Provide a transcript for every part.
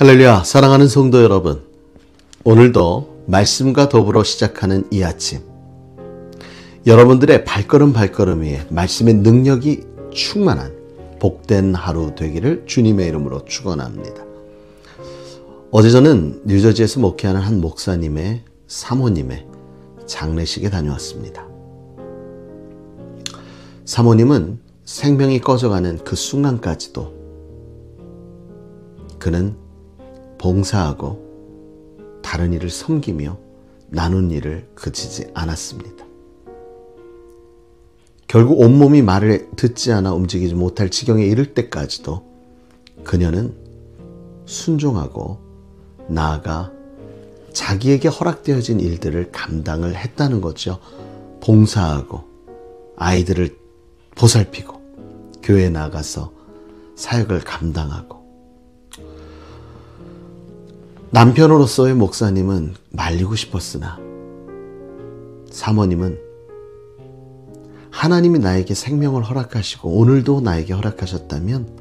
할렐루야, 사랑하는 성도 여러분, 오늘도 말씀과 더불어 시작하는 이 아침, 여러분들의 발걸음 위에 말씀의 능력이 충만한 복된 하루 되기를 주님의 이름으로 축원합니다. 어제 저는 뉴저지에서 목회하는 한 목사님의 사모님의 장례식에 다녀왔습니다. 사모님은 생명이 꺼져가는 그 순간까지도 그는 봉사하고 다른 일을 섬기며 나눈 일을 그치지 않았습니다. 결국 온몸이 말을 듣지 않아 움직이지 못할 지경에 이를 때까지도 그녀는 순종하고 나아가 자기에게 허락되어진 일들을 감당을 했다는 거죠. 봉사하고 아이들을 보살피고 교회에 나가서 사역을 감당하고, 남편으로서의 목사님은 말리고 싶었으나 사모님은 하나님이 나에게 생명을 허락하시고 오늘도 나에게 허락하셨다면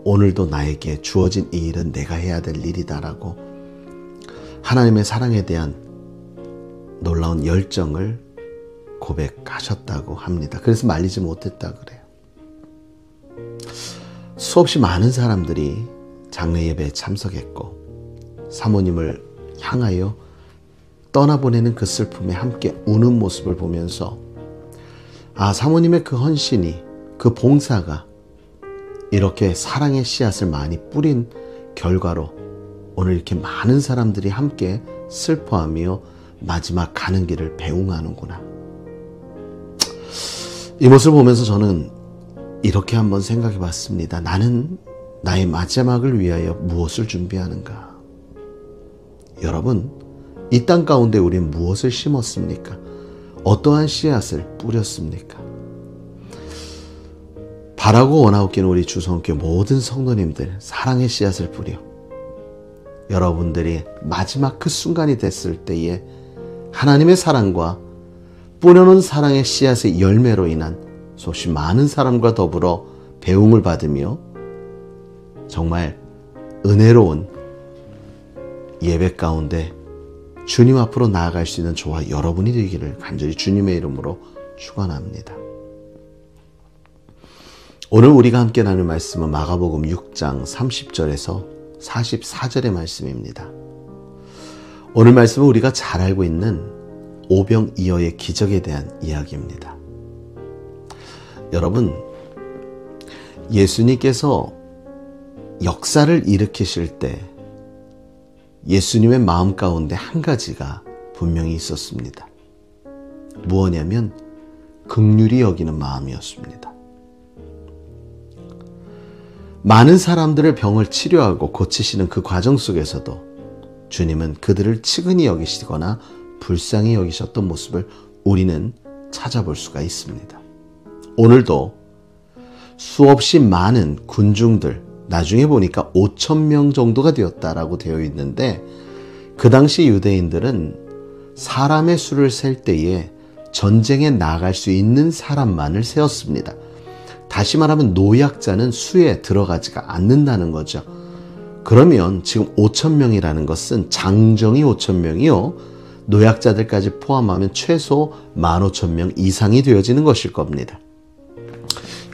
오늘도 나에게 주어진 이 일은 내가 해야 될 일이다라고 하나님의 사랑에 대한 놀라운 열정을 고백하셨다고 합니다. 그래서 말리지 못했다 그래요. 수없이 많은 사람들이 장례 예배에 참석했고 사모님을 향하여 떠나보내는 그 슬픔에 함께 우는 모습을 보면서 사모님의 그 헌신이, 그 봉사가 이렇게 사랑의 씨앗을 많이 뿌린 결과로 오늘 이렇게 많은 사람들이 함께 슬퍼하며 마지막 가는 길을 배웅하는구나. 이 모습을 보면서 저는 이렇게 한번 생각해 봤습니다. 나는 나의 마지막을 위하여 무엇을 준비하는가? 여러분, 이 땅 가운데 우리는 무엇을 심었습니까? 어떠한 씨앗을 뿌렸습니까? 바라고 원하옵기는 우리 주성교회 모든 성도님들 사랑의 씨앗을 뿌려 여러분들이 마지막 그 순간이 됐을 때에 하나님의 사랑과 뿌려놓은 사랑의 씨앗의 열매로 인한 수없이 많은 사람과 더불어 배움을 받으며 정말 은혜로운 예배 가운데 주님 앞으로 나아갈 수 있는 저와 여러분이 되기를 간절히 주님의 이름으로 축원합니다. 오늘 우리가 함께 나눌 말씀은 마가복음 6장 30절에서 44절의 말씀입니다. 오늘 말씀은 우리가 잘 알고 있는 오병이어의 기적에 대한 이야기입니다. 여러분, 예수님께서 역사를 일으키실 때 예수님의 마음 가운데 한 가지가 분명히 있었습니다. 무엇이냐면 긍휼히 여기는 마음이었습니다. 많은 사람들의 병을 치료하고 고치시는 그 과정 속에서도 주님은 그들을 측은히 여기시거나 불쌍히 여기셨던 모습을 우리는 찾아볼 수가 있습니다. 오늘도 수없이 많은 군중들, 나중에 보니까 5,000명 정도가 되었다라고 되어 있는데, 그 당시 유대인들은 사람의 수를 셀 때에 전쟁에 나갈 수 있는 사람만을 세었습니다. 다시 말하면 노약자는 수에 들어가지가 않는다는 거죠. 그러면 지금 5,000명이라는 것은 장정이 5,000명이요, 노약자들까지 포함하면 최소 15,000명 이상이 되어지는 것일 겁니다.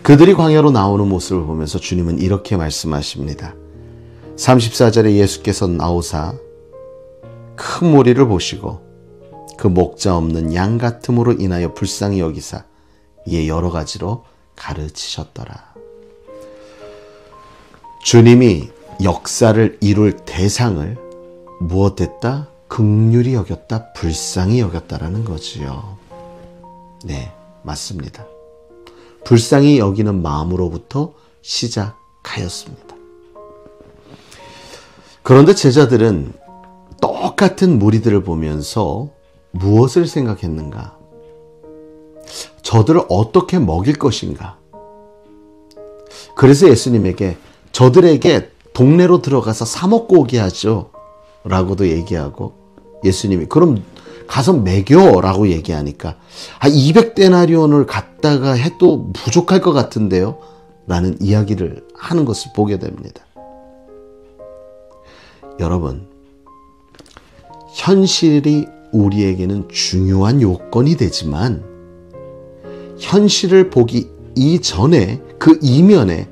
그들이 광야로 나오는 모습을 보면서 주님은 이렇게 말씀하십니다. 34절에 예수께서 나오사 큰 무리를 보시고 그 목자 없는 양 같음으로 인하여 불쌍히 여기사 이에 여러 가지로 가르치셨더라. 주님이 역사를 이룰 대상을 무엇했다? 긍휼히 여겼다, 불쌍히 여겼다라는 거지요. 네, 맞습니다. 불쌍히 여기는 마음으로부터 시작하였습니다. 그런데 제자들은 똑같은 무리들을 보면서 무엇을 생각했는가? 저들을 어떻게 먹일 것인가? 그래서 예수님에게 저들에게 동네로 들어가서 사 먹고 오게 하죠 라고도 얘기하고, 예수님이 그럼 가서 먹여라고 얘기하니까 200데나리온을 갖다가 해도 부족할 것 같은데요 라는 이야기를 하는 것을 보게 됩니다. 여러분, 현실이 우리에게는 중요한 요건이 되지만 현실을 보기 이전에 그 이면에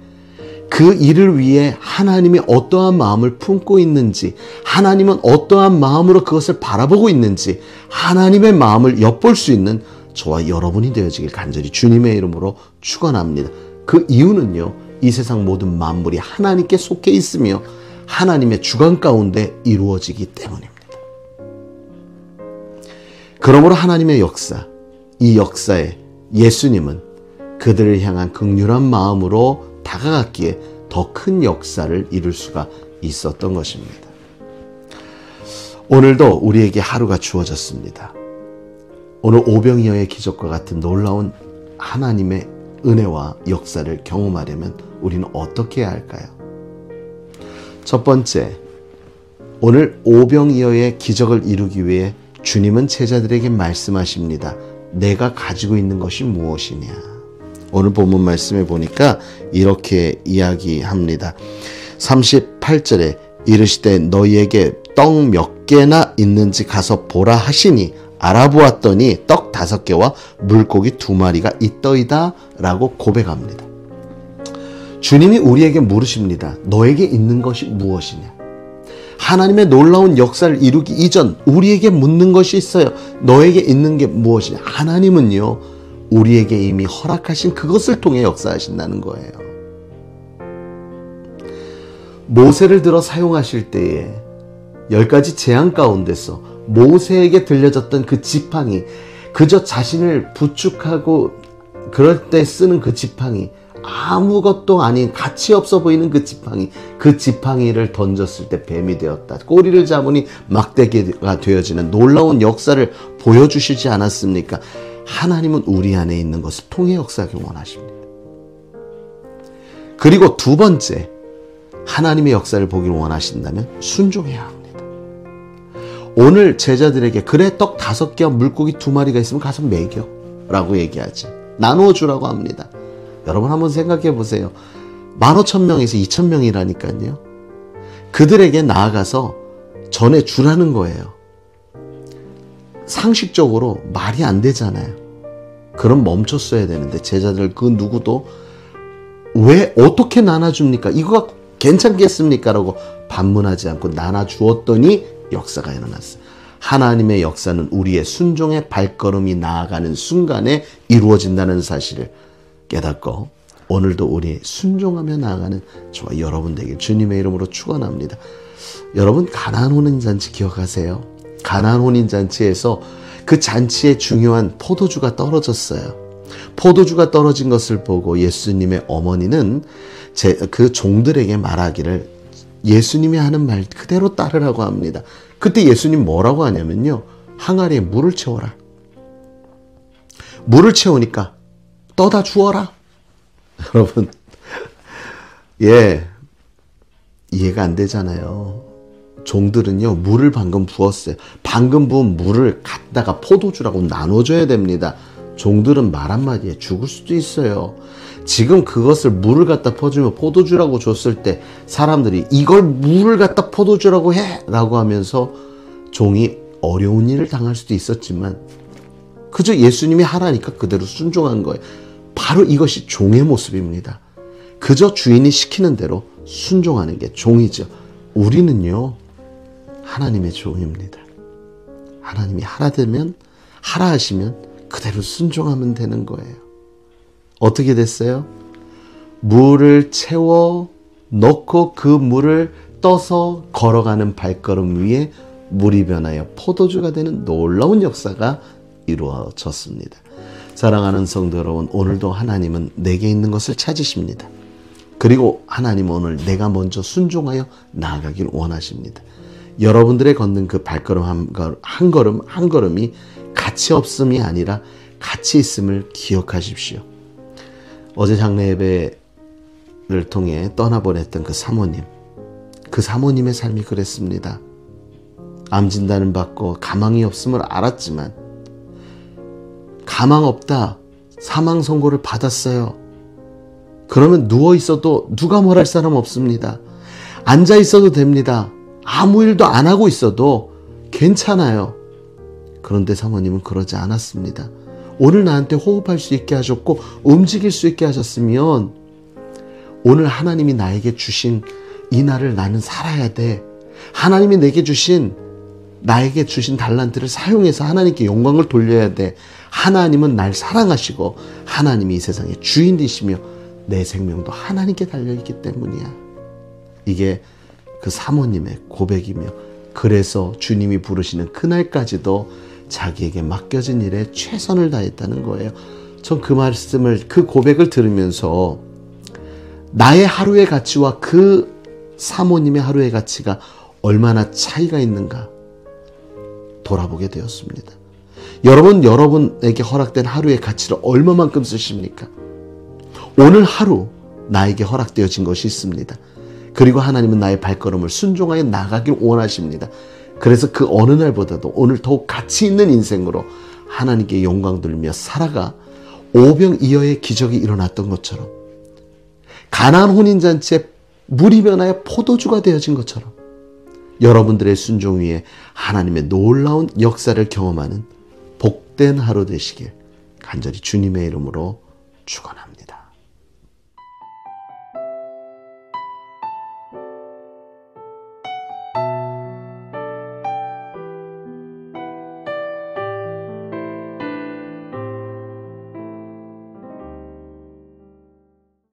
그 일을 위해 하나님이 어떠한 마음을 품고 있는지, 하나님은 어떠한 마음으로 그것을 바라보고 있는지 하나님의 마음을 엿볼 수 있는 저와 여러분이 되어지길 간절히 주님의 이름으로 축원합니다. 그 이유는요, 이 세상 모든 만물이 하나님께 속해 있으며 하나님의 주관 가운데 이루어지기 때문입니다. 그러므로 하나님의 역사, 이 역사에 예수님은 그들을 향한 긍휼한 마음으로 다가갔기에 더 큰 역사를 이룰 수가 있었던 것입니다. 오늘도 우리에게 하루가 주어졌습니다. 오늘 오병이어의 기적과 같은 놀라운 하나님의 은혜와 역사를 경험하려면 우리는 어떻게 해야 할까요? 첫 번째, 오늘 오병이어의 기적을 이루기 위해 주님은 제자들에게 말씀하십니다. 내가 가지고 있는 것이 무엇이냐? 오늘 본문 말씀에 보니까 이렇게 이야기합니다. 38절에 이르시되 너희에게 떡 몇 개나 있는지 가서 보라 하시니 알아보았더니 떡 5개와 물고기 2마리가 있더이다 라고 고백합니다. 주님이 우리에게 물으십니다. 너에게 있는 것이 무엇이냐? 하나님의 놀라운 역사를 이루기 이전 우리에게 묻는 것이 있어요. 너에게 있는 게 무엇이냐? 하나님은요, 우리에게 이미 허락하신 그것을 통해 역사하신다는 거예요. 모세를 들어 사용하실 때에 10가지 재앙 가운데서 모세에게 들려졌던 그 지팡이, 그저 자신을 부축하고 그럴 때 쓰는 그 지팡이, 아무것도 아닌 가치 없어 보이는 그 지팡이를 던졌을 때 뱀이 되었다. 꼬리를 잡으니 막대기가 되어지는 놀라운 역사를 보여주시지 않았습니까? 하나님은 우리 안에 있는 것을 통해 역사하기 원하십니다. 그리고 두 번째, 하나님의 역사를 보기를 원하신다면 순종해야 합니다. 오늘 제자들에게 그래 떡 5개와 물고기 2마리가 있으면 가서 먹여 라고 얘기하죠. 나누어 주라고 합니다. 여러분 한번 생각해 보세요. 15,000명에서 2,000명이라니까요. 그들에게 나아가서 전해 주라는 거예요. 상식적으로 말이 안 되잖아요. 그럼 멈췄어야 되는데 제자들 그 누구도 왜 어떻게 나눠줍니까? 이거 괜찮겠습니까? 라고 반문하지 않고 나눠주었더니 역사가 일어났어요. 하나님의 역사는 우리의 순종의 발걸음이 나아가는 순간에 이루어진다는 사실을 깨닫고 오늘도 우리 순종하며 나아가는 저와 여러분 되길 주님의 이름으로 축원합니다. 여러분, 가나안 혼인잔치 기억하세요? 가나안 혼인잔치에서 그 잔치에 중요한 포도주가 떨어졌어요. 포도주가 떨어진 것을 보고 예수님의 어머니는 그 종들에게 말하기를 예수님이 하는 말 그대로 따르라고 합니다. 그때 예수님 뭐라고 하냐면요, 항아리에 물을 채워라. 물을 채우니까 떠다 주어라. 여러분, 이해가 안 되잖아요. 종들은요, 물을 방금 부었어요. 방금 부은 물을 갖다가 포도주라고 나눠줘야 됩니다. 종들은 말 한마디에 죽을 수도 있어요. 지금 그것을 물을 갖다 퍼주면 포도주라고 줬을 때 사람들이 이걸 물을 갖다 포도주라고 해! 라고 하면서 종이 어려운 일을 당할 수도 있었지만 그저 예수님이 하라니까 그대로 순종한 거예요. 바로 이것이 종의 모습입니다. 그저 주인이 시키는 대로 순종하는 게 종이죠. 우리는요, 하나님의 종입니다. 하나님이 하라 하시면 그대로 순종하면 되는 거예요. 어떻게 됐어요? 물을 채워 넣고 그 물을 떠서 걸어가는 발걸음 위에 물이 변하여 포도주가 되는 놀라운 역사가 이루어졌습니다. 사랑하는 성도 여러분, 오늘도 하나님은 내게 있는 것을 찾으십니다. 그리고 하나님은 오늘 내가 먼저 순종하여 나아가길 원하십니다. 여러분들의 걷는 그 발걸음 한 걸음 한 걸음이 가치 없음이 아니라 가치 있음을 기억하십시오. 어제 장례 예배를 통해 떠나보냈던 그 사모님의 삶이 그랬습니다. 암 진단을 받고 가망이 없음을 알았지만 가망 없다, 사망 선고를 받았어요. 그러면 누워 있어도 누가 뭘 할 사람 없습니다. 앉아 있어도 됩니다. 아무 일도 안 하고 있어도 괜찮아요. 그런데 사모님은 그러지 않았습니다. 오늘 나한테 호흡할 수 있게 하셨고 움직일 수 있게 하셨으면 오늘 하나님이 나에게 주신 이 날을 나는 살아야 돼. 하나님이 나에게 주신 달란트를 사용해서 하나님께 영광을 돌려야 돼. 하나님은 날 사랑하시고 하나님이 이 세상의 주인이시며 내 생명도 하나님께 달려있기 때문이야. 이게 그 사모님의 고백이며, 그래서 주님이 부르시는 그날까지도 자기에게 맡겨진 일에 최선을 다했다는 거예요. 전 그 고백을 들으면서 나의 하루의 가치와 그 사모님의 하루의 가치가 얼마나 차이가 있는가 돌아보게 되었습니다. 여러분에게 허락된 하루의 가치를 얼마만큼 쓰십니까? 오늘 하루 나에게 허락되어진 것이 있습니다. 그리고 하나님은 나의 발걸음을 순종하여 나가길 원하십니다. 그래서 그 어느 날보다도 오늘 더욱 가치 있는 인생으로 하나님께 영광 돌리며 살아가 오병이어의 기적이 일어났던 것처럼, 가나안 혼인잔치에 물이 변하여 포도주가 되어진 것처럼 여러분들의 순종 위에 하나님의 놀라운 역사를 경험하는 복된 하루 되시길 간절히 주님의 이름으로 축원합니다.